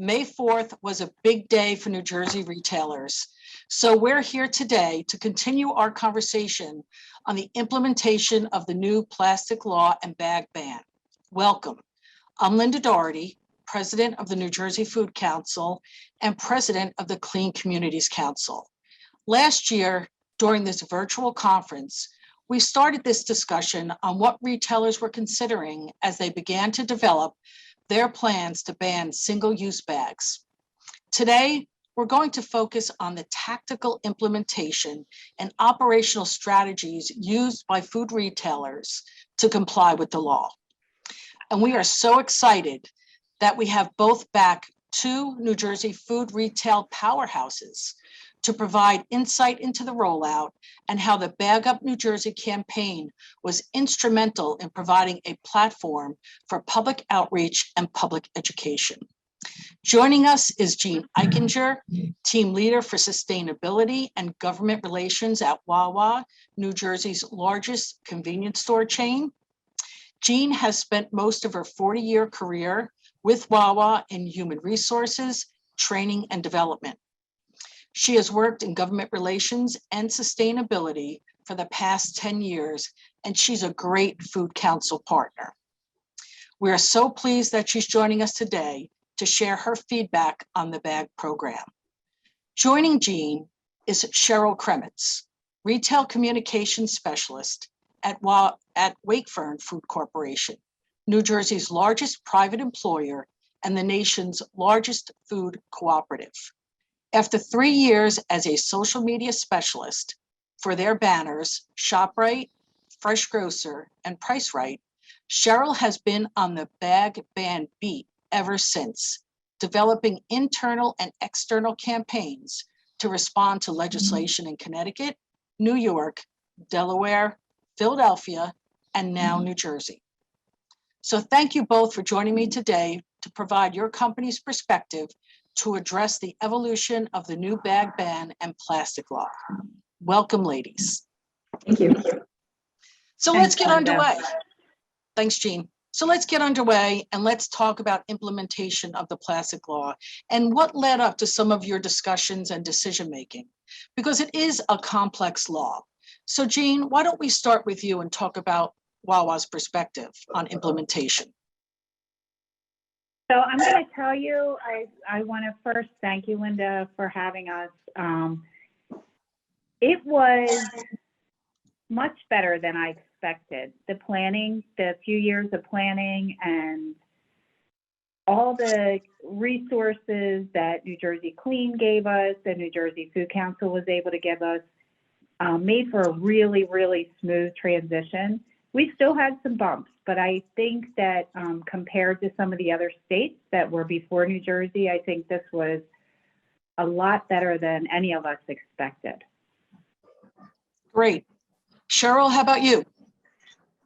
May 4th was a big day for New Jersey retailers. So we're here today to continue our conversation on the implementation of the new plastic law and bag ban. Welcome. I'm Linda Doherty, President of the New Jersey Food Council and President of the Clean Communities Council. Last year, during this virtual conference, we started this discussion on what retailers were considering as they began to develop their plans to ban single-use bags. Today, we're going to focus on the tactical implementation and operational strategies used by food retailers to comply with the law. And we are so excited that we have both back two New Jersey food retail powerhouses to provide insight into the rollout and how the Bag Up New Jersey campaign was instrumental in providing a platform for public outreach and public education. Joining us is Jean Eichinger, Team Leader for Sustainability and Government Relations at Wawa, New Jersey's largest convenience store chain. Jean has spent most of her 40-year career with Wawa in human resources, training, and development. She has worked in government relations and sustainability for the past 10 years, and she's a great Food Council partner. We are so pleased that she's joining us today to share her feedback on the bag program. Joining Jean is Cheryl Kremitz, Retail Communications Specialist at Wakefern Food Corporation, New Jersey's largest private employer and the nation's largest food cooperative. After 3 years as a social media specialist for their banners, ShopRite, Fresh Grocer, and Price Right, Cheryl has been on the bag ban beat ever since, developing internal and external campaigns to respond to legislation in Connecticut, New York, Delaware, Philadelphia, and now New Jersey. So thank you both for joining me today to provide your company's perspective to address the evolution of the new bag ban and plastic law. Welcome, ladies. Thank you. So let's get underway. Thanks, Jean. So let's get underway and let's talk about implementation of the plastic law and what led up to some of your discussions and decision-making, because it is a complex law. So Jean, why don't we start with you and talk about Wawa's perspective on implementation? So I'm going to tell you, I want to first thank you, Linda, for having us. It was much better than I expected. The planning, the few years of planning and all the resources that New Jersey Clean gave us, and New Jersey Food Council was able to give us, made for a really, really smooth transition. We still had some bumps, but I think that compared to some of the other states that were before New Jersey, I think this was a lot better than any of us expected. Great. Cheryl, how about you?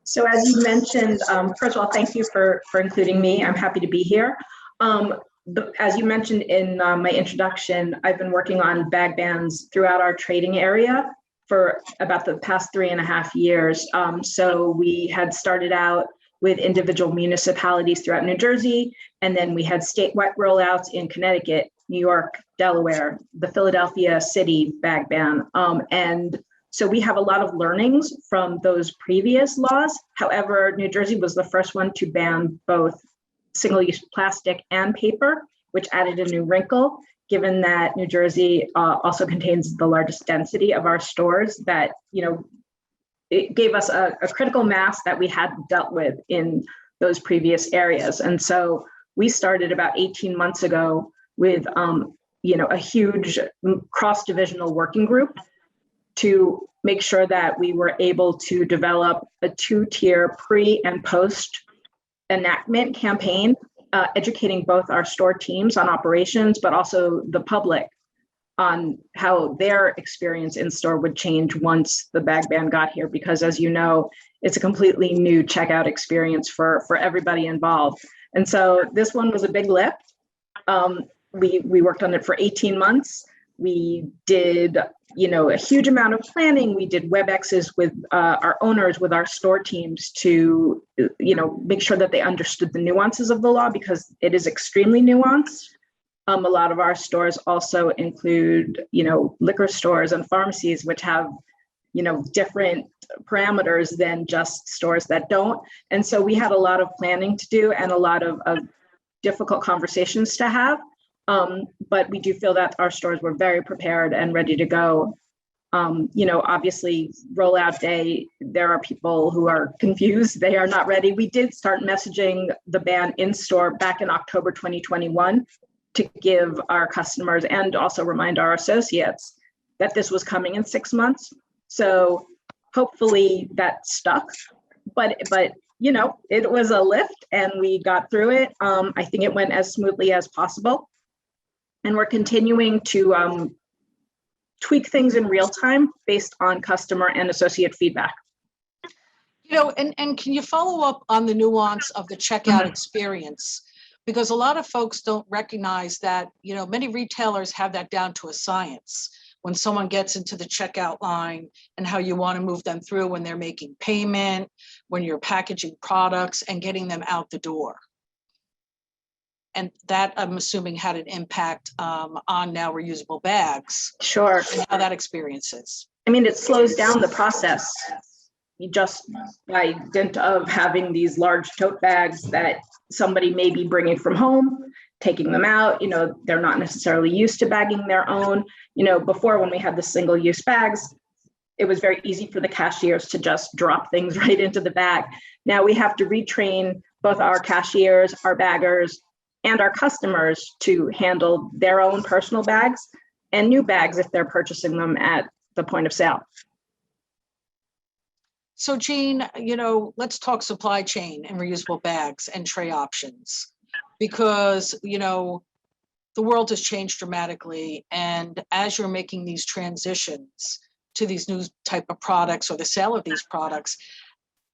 So as you mentioned, first of all, thank you for including me. I'm happy to be here. As you mentioned in my introduction, I've been working on bag bans throughout our trading area for about the past 3.5 years. So we had started out with individual municipalities throughout New Jersey, and then we had statewide rollouts in Connecticut, New York, Delaware, the Philadelphia city bag ban. And so we have a lot of learnings from those previous laws. However, New Jersey was the first one to ban both single-use plastic and paper, which added a new wrinkle, given that New Jersey also contains the largest density of our stores, that, it gave us a critical mass that we hadn't dealt with in those previous areas. And so we started about 18 months ago with, a huge cross-divisional working group to make sure that we were able to develop a 2-tier pre and post enactment campaign, educating both our store teams on operations, but also the public on how their experience in store would change once the bag ban got here, because as you know, it's a completely new checkout experience for everybody involved. And so this one was a big lift. We worked on it for 18 months. We did, a huge amount of planning. We did WebExes with our owners, with our store teams to, make sure that they understood the nuances of the law, because it is extremely nuanced. A lot of our stores also include, liquor stores and pharmacies, which have, different parameters than just stores that don't. And so we had a lot of planning to do and a lot of difficult conversations to have. But we do feel that our stores were very prepared and ready to go. Obviously rollout day, there are people who are confused. They are not ready. We did start messaging the ban in store back in October 2021 to give our customers and also remind our associates that this was coming in 6 months. So hopefully that stuck, but it was a lift and we got through it. I think it went as smoothly as possible. And we're continuing to tweak things in real time based on customer and associate feedback. And can you follow up on the nuance of the checkout experience? Because a lot of folks don't recognize that, many retailers have that down to a science when someone gets into the checkout line and how you want to move them through when they're making payment, when you're packaging products and getting them out the door. And that, I'm assuming, had an impact on now reusable bags. Sure. And how that experience is. I mean, it slows down the process. You just, by dint of having these large tote bags that somebody may be bringing from home, taking them out, they're not necessarily used to bagging their own. Before, when we had the single-use bags, it was very easy for the cashiers to just drop things right into the bag. Now we have to retrain both our cashiers, our baggers, and our customers to handle their own personal bags and new bags if they're purchasing them at the point of sale. So Jean, let's talk supply chain and reusable bags and tray options, because, the world has changed dramatically. And as you're making these transitions to these new type of products or the sale of these products,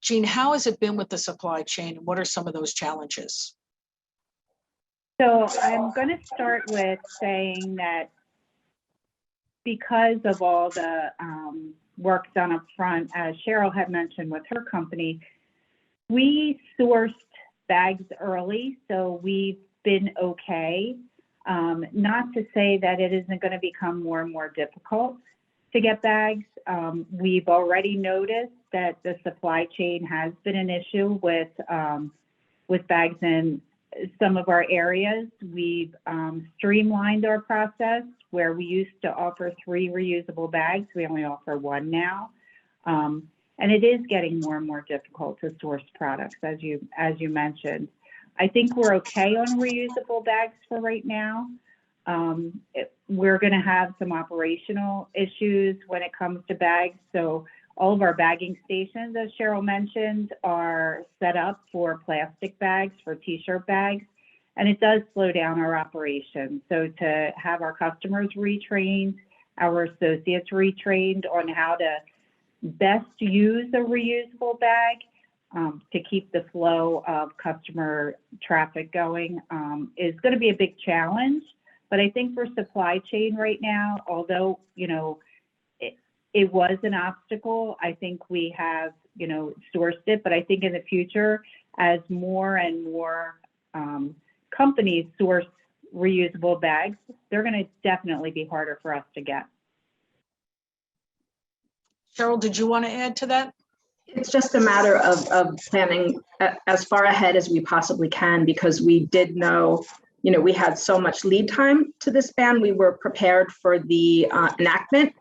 Jean, how has it been with the supply chain? What are some of those challenges? So I'm going to start with saying that because of all the work done up front, as Cheryl had mentioned with her company, we sourced bags early, so we've been okay. Not to say that it isn't going to become more and more difficult to get bags. We've already noticed that the supply chain has been an issue with bags in some of our areas. We've streamlined our process where we used to offer 3 reusable bags. We only offer 1 now. And it is getting more and more difficult to source products, as you mentioned. I think we're okay on reusable bags for right now. We're going to have some operational issues when it comes to bags. So all of our bagging stations, as Cheryl mentioned, are set up for plastic bags, for t-shirt bags, and it does slow down our operation. So to have our customers retrained, our associates retrained on how to best use a reusable bag to keep the flow of customer traffic going is going to be a big challenge. But I think for supply chain right now, although, it was an obstacle, I think we have, sourced it. But I think in the future, as more and more companies source reusable bags, they're going to definitely be harder for us to get. Cheryl, did you want to add to that? It's just a matter of planning as far ahead as we possibly can, because we did know, we had so much lead time to this ban. We were prepared for the enactment,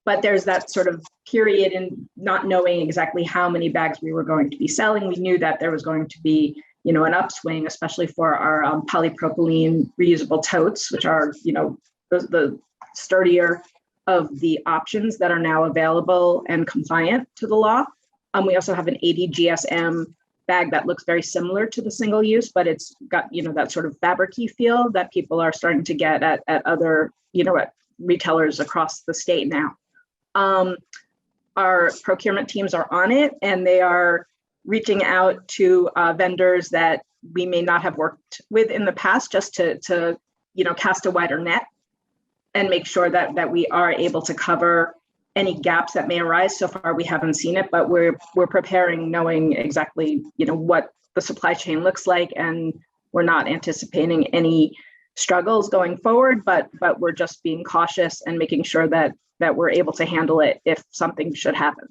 but there's that sort of period in not knowing exactly how many bags we were going to be selling. We knew that there was going to be, an upswing, especially for our polypropylene reusable totes, which are, the sturdier of the options that are now available and compliant to the law. We also have an 80 GSM bag that looks very similar to the single use, but it's got, that sort of fabric-y feel that people are starting to get at other, at retailers across the state now. Our procurement teams are on it, and they are reaching out to vendors that we may not have worked with in the past, just to cast a wider net and make sure that we are able to cover any gaps that may arise. So far, we haven't seen it, but we're preparing, knowing exactly what the supply chain looks like, and we're not anticipating any struggles going forward, but we're just being cautious and making sure that we're able to handle it if something should happen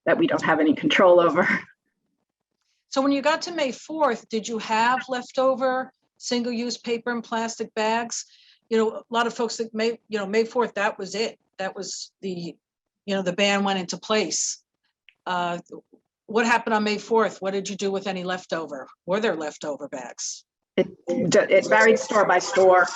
that we don't have any control over. So when you got to May 4th, did you have leftover single-use paper and plastic bags? You know, a lot of folks think May 4th, that was it. That was the ban went into place. What happened on May 4th? What did you do with any leftover? Were there leftover bags? It varied store by store.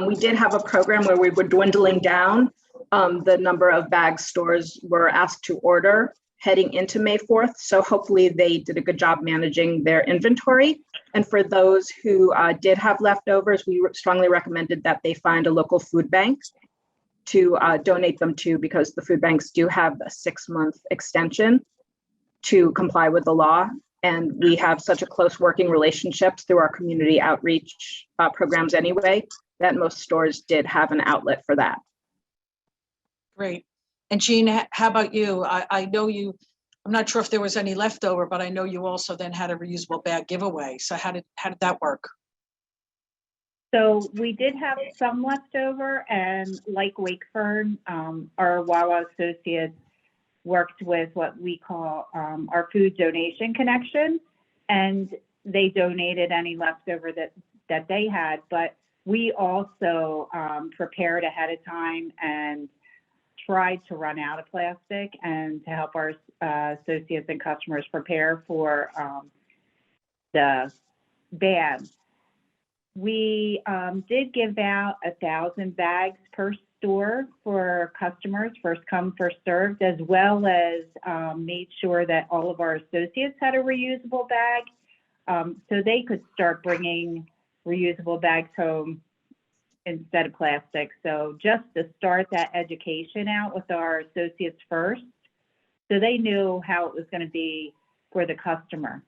We did have a program where we were dwindling down the number of bags stores were asked to order heading into May 4th. So hopefully they did a good job managing their inventory. And for those who did have leftovers, we strongly recommended that they find a local food bank to donate them to, because the food banks do have a 6-month extension to comply with the law. And we have such a close working relationships through our community outreach programs anyway, that most stores did have an outlet for that. Great. And Jean, how about you? I know you, I'm not sure if there was any leftover, but I know you also then had a reusable bag giveaway. So how did that work? So we did have some leftover, and like Wakefern, our Wawa associates worked with what we call our food donation connection, and they donated any leftover that they had. But we also prepared ahead of time and tried to run out of plastic and to help our associates and customers prepare for the ban. We did give out 1,000 bags per store for customers, first come, first served, as well as made sure that all of our associates had a reusable bag, so they could start bringing reusable bags home instead of plastic. So just to start that education out with our associates first, so they knew how it was going to be for the customer.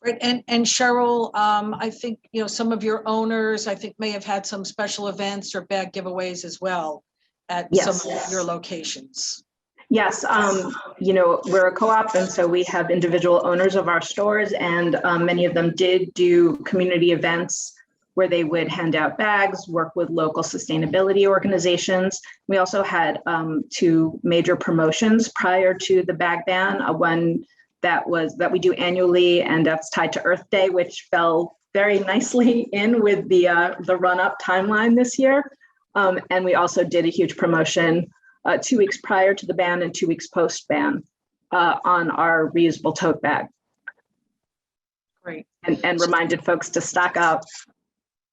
Right, and Cheryl, I think some of your owners, I think, may have had some special events or bag giveaways as well at some of your locations. Yes, we're a co-op, and so we have individual owners of our stores, and many of them did do community events where they would hand out bags, work with local sustainability organizations. We also had 2 major promotions prior to the bag ban. One that we do annually, and that's tied to Earth Day, which fell very nicely in with the run-up timeline this year. And we also did a huge promotion 2 weeks prior to the ban and 2 weeks post-ban on our reusable tote bag. Great. And reminded folks to stock up.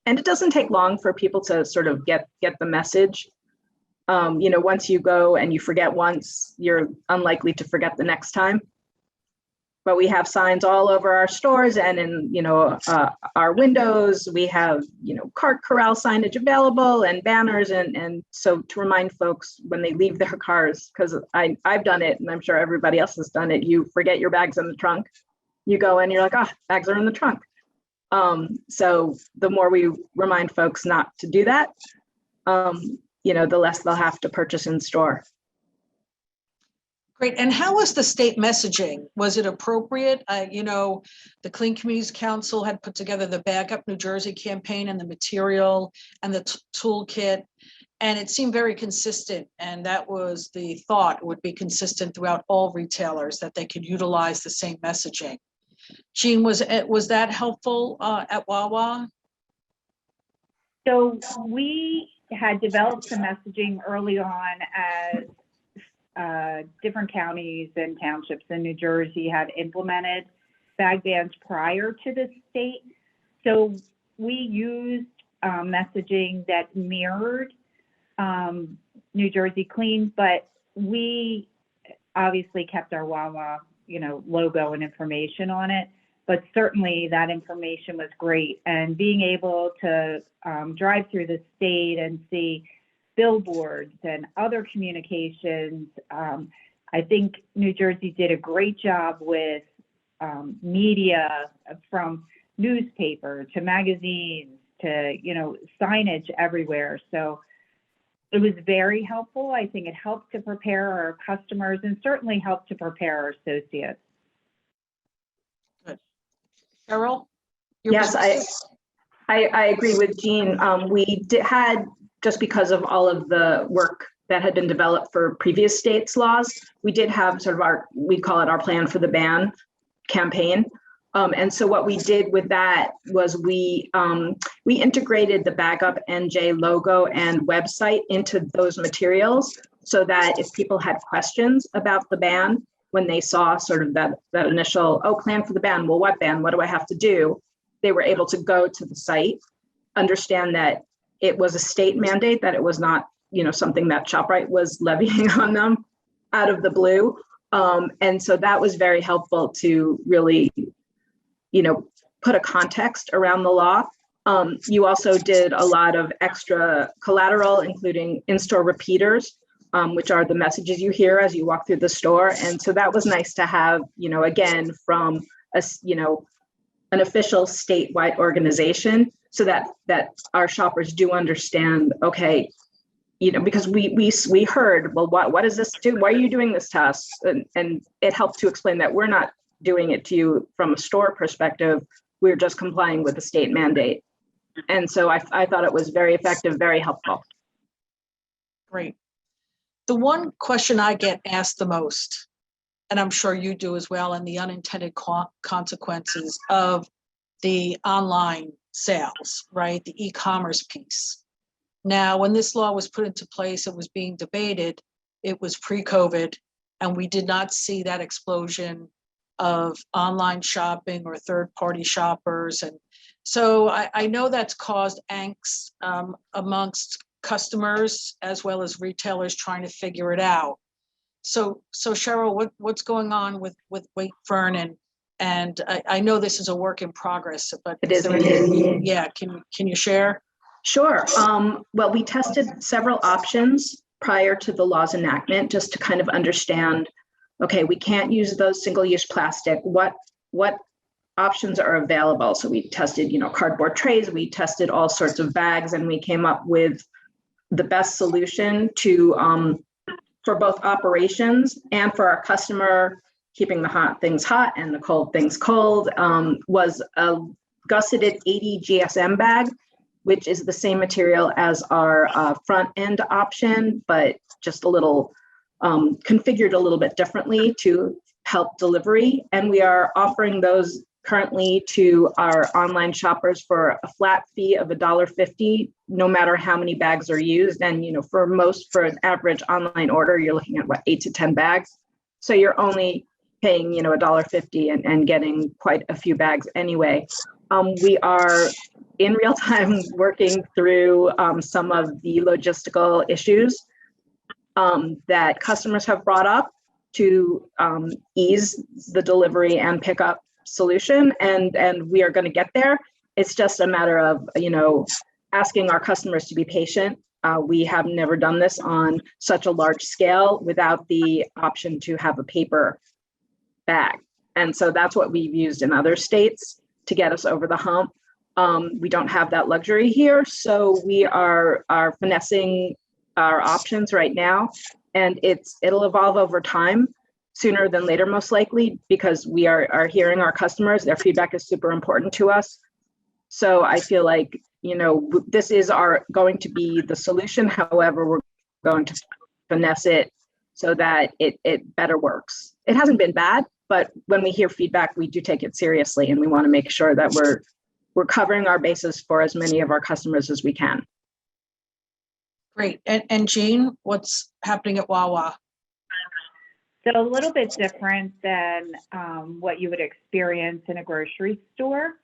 And it doesn't take long for people to sort of get the message. Once you go and you forget once, you're unlikely to forget the next time. But we have signs all over our stores and in our windows. We have cart corral signage available and banners, and so to remind folks when they leave their cars, because I've done it and I'm sure everybody else has done it. You forget your bags in the trunk. You go and you're like, bags are in the trunk. So the more we remind folks not to do that, the less they'll have to purchase in store. Great. And how was the state messaging? Was it appropriate? The Clean Communities Council had put together the Bag Up New Jersey campaign and the material and the toolkit, and it seemed very consistent. And that was the thought, would be consistent throughout all retailers, that they could utilize the same messaging. Jean, was that helpful at Wawa? So we had developed some messaging early on as different counties and townships in New Jersey had implemented bag bans prior to the state. So we used messaging that mirrored New Jersey Clean, but we obviously kept our Wawa, logo and information on it. But certainly that information was great. And being able to drive through the state and see billboards and other communications, I think New Jersey did a great job with media, from newspaper to magazines to signage everywhere. So it was very helpful. I think it helped to prepare our customers and certainly helped to prepare our associates. Good. Cheryl? Yes, I agree with Jean. Had, just because of all of the work that had been developed for previous states' laws, we did have sort of we call it our plan for the ban campaign. And so what we did with that was we integrated the Bag Up NJ logo and website into those materials so that if people had questions about the ban, when they saw sort of that initial, oh, plan for the ban, well, what ban? What do I have to do? They were able to go to the site, understand that it was a state mandate, that it was not, something that ShopRite was levying on them out of the blue. And so that was very helpful to really, put a context around the law. You also did a lot of extra collateral, including in-store repeaters, which are the messages you hear as you walk through the store. And so that was nice to have, again, from an official statewide organization, so that our shoppers do understand, okay, because we heard, well, what does this do? Why are you doing this to us? And it helped to explain that we're not doing it to you from a store perspective. We're just complying with the state mandate. And so I thought it was very effective, very helpful. Great. The one question I get asked the most, and I'm sure you do as well, and the unintended consequences of the online sales, right? The e-commerce piece. Now, when this law was put into place, it was being debated. It was pre-COVID, and we did not see that explosion of online shopping or third-party shoppers. And so I know that's caused angst amongst customers as well as retailers trying to figure it out. So Cheryl, what's going on with Wakefern? And I know this is a work in progress, but it is. Yeah, can you share? Sure. Well, we tested several options prior to the law's enactment, just to kind of understand, okay, we can't use those single-use plastic. What options are available? So we tested, cardboard trays, we tested all sorts of bags, and we came up with the best solution to for both operations and for our customer, keeping the hot things hot and the cold things cold, was a gusseted 80 GSM bag, which is the same material as our front end option, but just a little configured a little bit differently to help delivery. And we are offering those currently to our online shoppers for a flat fee of $1.50, no matter how many bags are used. And for an average online order, you're looking at 8 to 10 bags. So you're only paying $1.50 and getting quite a few bags anyway. We are in real time working through some of the logistical issues that customers have brought up to ease the delivery and pickup solution, and we are going to get there. It's just a matter of asking our customers to be patient. We have never done this on such a large scale without the option to have a paper bag, and so that's what we've used in other states to get us over the hump. We don't have that luxury here, so we are finessing our options right now, and it'll evolve over time, sooner than later, most likely, because we are hearing our customers. Their feedback is super important to us. So I feel like, this is going to be the solution. However, we're going to finesse it so that it better works. It hasn't been bad, but when we hear feedback, we do take it seriously, and we want to make sure that we're covering our bases for as many of our customers as we can. Great. And Jean, what's happening at Wawa? So a little bit different than what you would experience in a grocery store,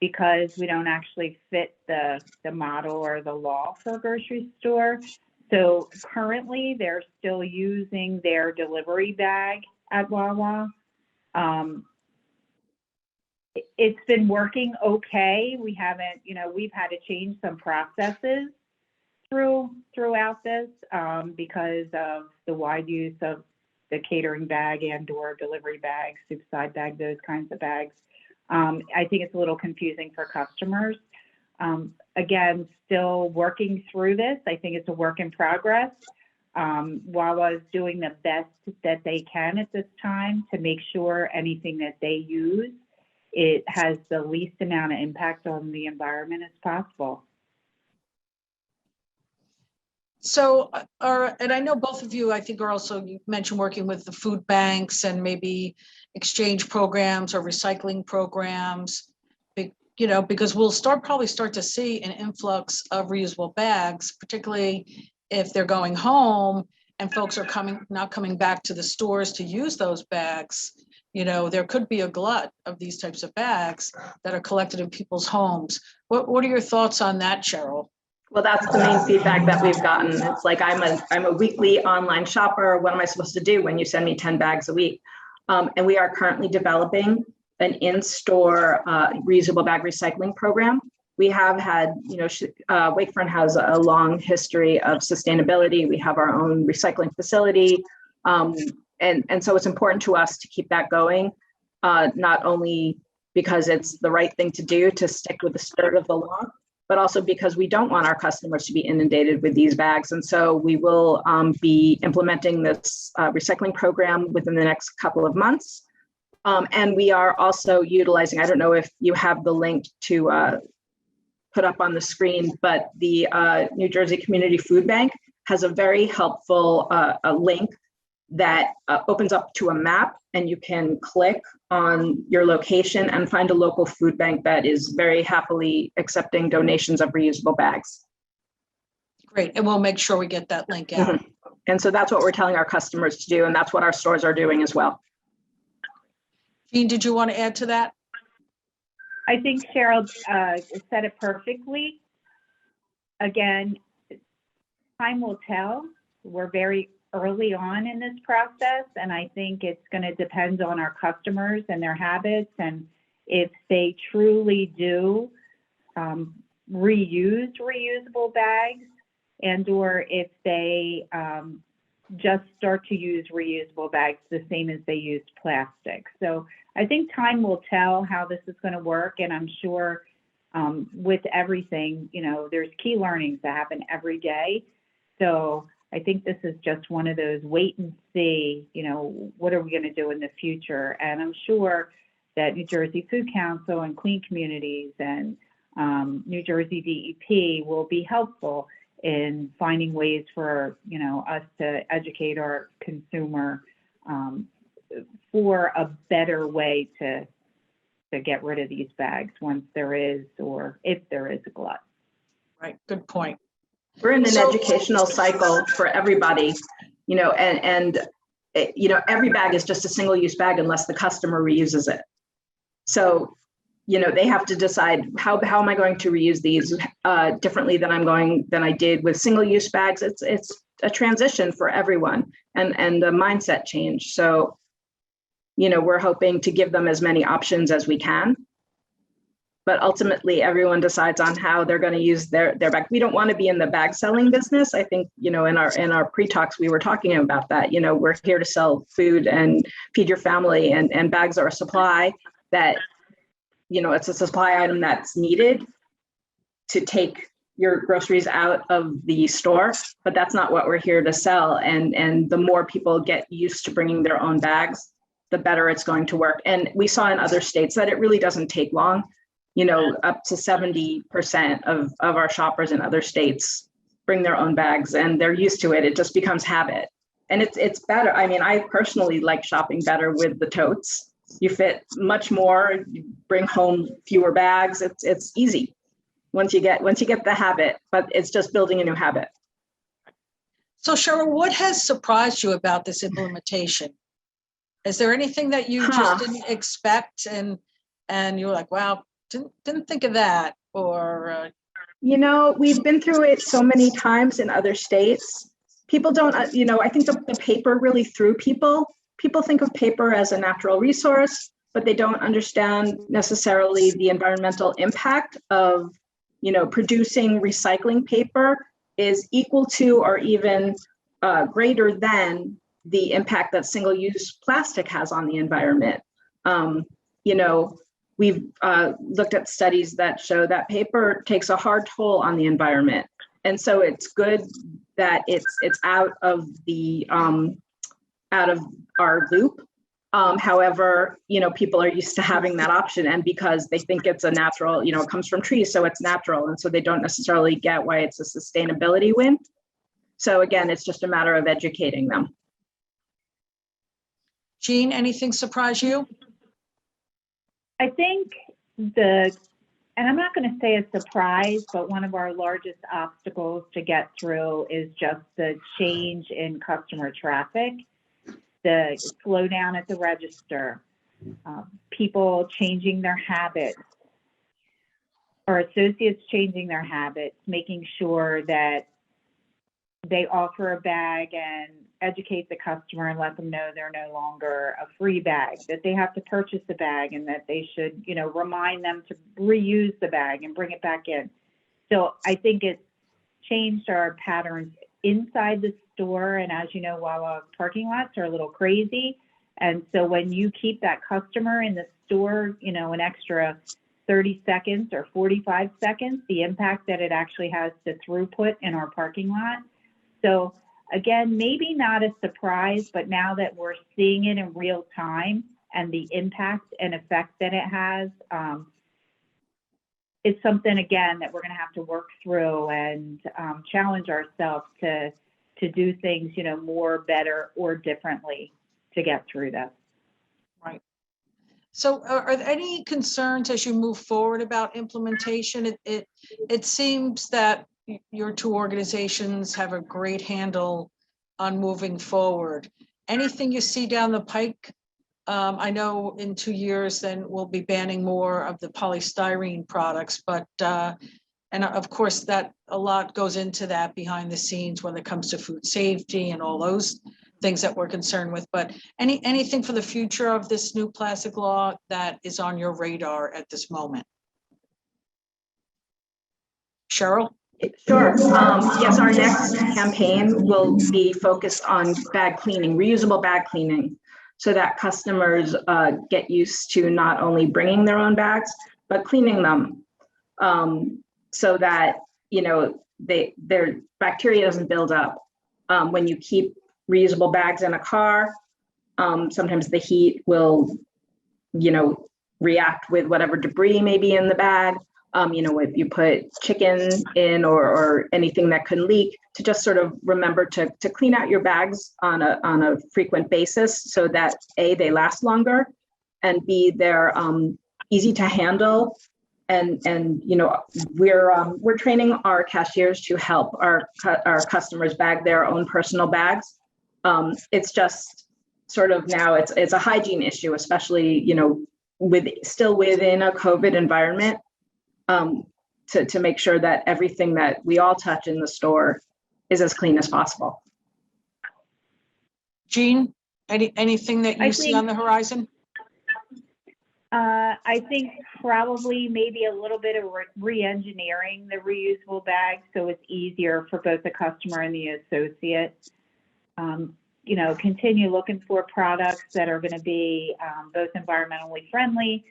because we don't actually fit the model or the law for a grocery store. So currently they're still using their delivery bag at Wawa. It's been working okay. We haven't, we've had to change some processes throughout this because of the wide use of the catering bag and/or delivery bags, soup side bag, those kinds of bags. I think it's a little confusing for customers. Again, still working through this. I think it's a work in progress. Wawa is doing the best that they can at this time to make sure anything that they use it has the least amount of impact on the environment as possible. So, and I know both of you, I think, are also, you mentioned working with the food banks and maybe exchange programs or recycling programs, you know, because we'll probably start to see an influx of reusable bags, particularly if they're going home and folks are not coming back to the stores to use those bags. You know, there could be a glut of these types of bags that are collected in people's homes. What are your thoughts on that, Cheryl? Well, that's the main feedback that we've gotten. It's like, I'm a weekly online shopper. What am I supposed to do when you send me 10 bags a week? And we are currently developing an in-store reusable bag recycling program. We have had, you know, Wakefront has a long history of sustainability. We have our own recycling facility. And so it's important to us to keep that going, not only because it's the right thing to do to stick with the spirit of the law, but also because we don't want our customers to be inundated with these bags. And so we will be implementing this recycling program within the next couple of months. And we are also utilizing, I don't know if you have the link to put up on the screen, but the New Jersey Community Food Bank has a very helpful a link that opens up to a map, and you can click on your location and find a local food bank that is very happily accepting donations of reusable bags. Great, and we'll make sure we get that link out. Mm-hmm. And so that's what we're telling our customers to do, and that's what our stores are doing as well. Jean, did you want to add to that? I think Cheryl said it perfectly. Again, time will tell. We're very early on in this process, and I think it's going to depend on our customers and their habits, and if they truly do reuse reusable bags, and or if they just start to use reusable bags the same as they used plastic. So I think time will tell how this is going to work, and I'm sure with everything, you know, there's key learnings that happen every day. So I think this is just one of those wait and see, you know, what are we going to do in the future? And I'm sure that New Jersey Food Council and Clean Communities and New Jersey DEP will be helpful in finding ways for, you know, us to educate our consumer for a better way to get rid of these bags once there is, or if there is, a glut. Right, good point. We're in an educational cycle for everybody, you know, and you know, every bag is just a single-use bag unless the customer reuses it. So, you know, they have to decide how am I going to reuse these differently than I did with single-use bags. It's a transition for everyone, and a mindset change. So, you know, we're hoping to give them as many options as we can. But ultimately, everyone decides on how they're going to use their bag. We don't want to be in the bag selling business. I think, you know, in our pre-talks, we were talking about that. You know, we're here to sell food and feed your family, and bags are a supply that, you know, it's a supply item that's needed to take your groceries out of the store, but that's not what we're here to sell. And the more people get used to bringing their own bags, the better it's going to work. And we saw in other states that it really doesn't take long. You know, up to 70% of our shoppers in other states bring their own bags, and they're used to it. It just becomes habit. And it's better. I mean, I personally like shopping better with the totes. You fit much more, you bring home fewer bags. It's easy once you get the habit, but it's just building a new habit. So Cheryl, what has surprised you about this implementation? Is there anything that you just didn't expect and you were like, wow, didn't think of that? Or you know, we've been through it so many times in other states. People don't, you know, I think the paper really threw people. People think of paper as a natural resource, but they don't understand necessarily the environmental impact of, you know, producing recycling paper is equal to or even greater than the impact that single-use plastic has on the environment. You know, we've looked at studies that show that paper takes a hard toll on the environment. And so it's good that it's out of our loop. However, people are used to having that option, and because they think it's a natural, it comes from trees, so it's natural. And so they don't necessarily get why it's a sustainability win. So again, it's just a matter of educating them. Jean, anything surprise you? I think and I'm not going to say a surprise, but one of our largest obstacles to get through is just the change in customer traffic, the slowdown at the register, people changing their habits, or associates changing their habits, making sure that they offer a bag and educate the customer and let them know they're no longer a free bag, that they have to purchase the bag, and that they should, remind them to reuse the bag and bring it back in. So I think it's changed our patterns inside the store. And as you know, Wawa parking lots are a little crazy. And so when you keep that customer in the store, an extra 30 seconds or 45 seconds, the impact that it actually has to throughput in our parking lot. So again, maybe not a surprise, but now that we're seeing it in real time and the impact and effect that it has, it's something, again, that we're going to have to work through and challenge ourselves to do things, more, better, or differently to get through this. Right. So are there any concerns as you move forward about implementation? It seems that your two organizations have a great handle on moving forward. Anything you see down the pike? I know in 2 years, then we'll be banning more of the polystyrene products, but and of course that a lot goes into that behind the scenes when it comes to food safety and all those things that we're concerned with. But anything for the future of this new plastic law that is on your radar at this moment? Cheryl? Sure. Yes, our next campaign will be focused on bag cleaning, reusable bag cleaning, so that customers get used to not only bringing their own bags, but cleaning them, so that, their bacteria doesn't build up. When you keep reusable bags in a car, sometimes the heat will, react with whatever debris may be in the bag. If you put chicken in or anything that can leak, to just sort of remember to clean out your bags on a frequent basis, so that A, they last longer, and B, they're easy to handle. And we're training our cashiers to help our customers bag their own personal bags. It's just sort of now it's a hygiene issue, especially still within a COVID environment. To make sure that everything that we all touch in the store is as clean as possible. Jean, anything that you see on the horizon? I think probably maybe a little bit of re-engineering the reusable bag so it's easier for both the customer and the associate. Continue looking for products that are going to be both environmentally friendly,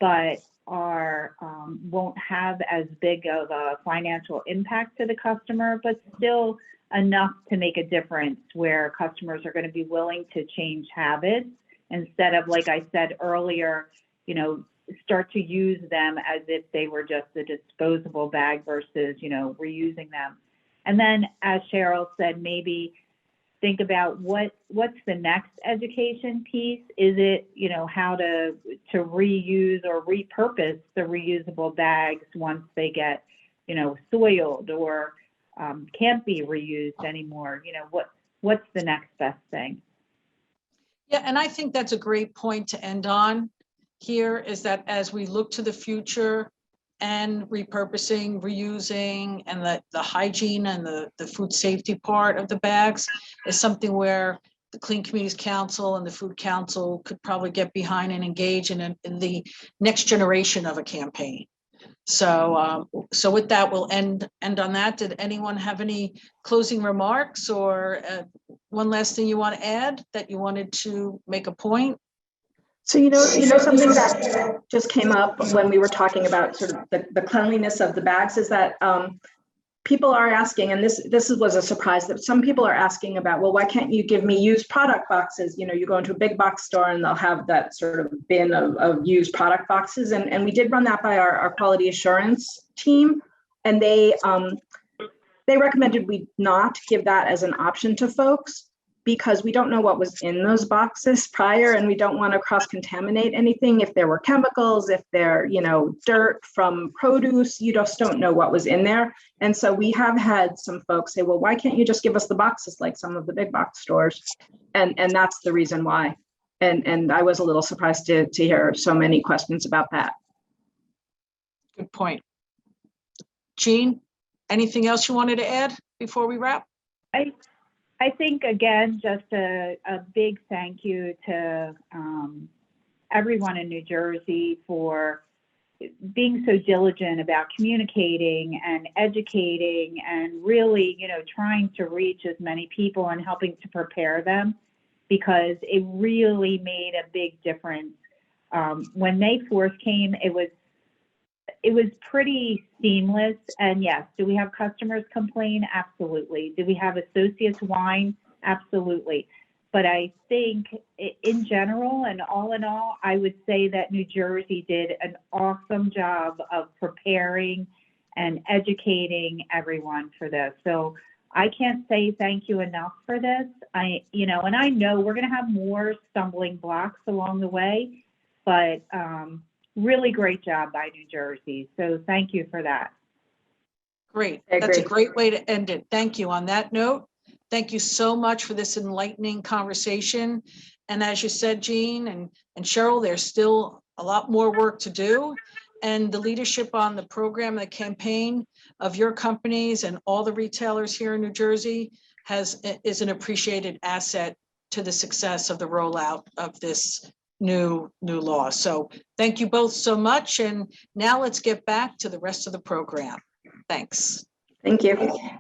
but won't have as big of a financial impact to the customer, but still enough to make a difference where customers are going to be willing to change habits instead of, like I said earlier, start to use them as if they were just a disposable bag versus, reusing them. And then, as Cheryl said, maybe think about what's the next education piece. Is it, how to reuse or repurpose the reusable bags once they get, soiled or can't be reused anymore? What's the next best thing? Yeah, and I think that's a great point to end on here, is that as we look to the future and repurposing, reusing, and the hygiene and the food safety part of the bags is something where the Clean Communities Council and the Food Council could probably get behind and engage in the next generation of a campaign. So with that, we'll end on that. Did anyone have any closing remarks or one last thing you want to add that you wanted to make a point? So, something that just came up when we were talking about sort of the cleanliness of the bags is that people are asking, and this was a surprise, that some people are asking about, well, why can't you give me used product boxes? You know, you go into a big box store and they'll have that sort of bin of used product boxes. And we did run that by our quality assurance team. And they recommended we not give that as an option to folks, because we don't know what was in those boxes prior, and we don't want to cross-contaminate anything. If there were chemicals, if there, you know, dirt from produce, you just don't know what was in there. And so we have had some folks say, well, why can't you just give us the boxes like some of the big box stores? And that's the reason why. And I was a little surprised to hear so many questions about that. Good point. Jean, anything else you wanted to add before we wrap? I think, again, just a big thank you to everyone in New Jersey for being so diligent about communicating and educating and really, you know, trying to reach as many people and helping to prepare them, because it really made a big difference. When May 4th came, it was pretty seamless. And yes, do we have customers complain? Absolutely. Do we have associates whine? Absolutely. But I think in general and all in all, I would say that New Jersey did an awesome job of preparing and educating everyone for this. So I can't say thank you enough for this. And I know we're going to have more stumbling blocks along the way, but really great job by New Jersey. So thank you for that. Great. That's a great way to end it. Thank you. On that note, thank you so much for this enlightening conversation. And as you said, Jean and Cheryl, there's still a lot more work to do. And the leadership on the program, the campaign of your companies and all the retailers here in New Jersey is an appreciated asset to the success of the rollout of this new law. So thank you both so much. And now let's get back to the rest of the program. Thanks. Thank you.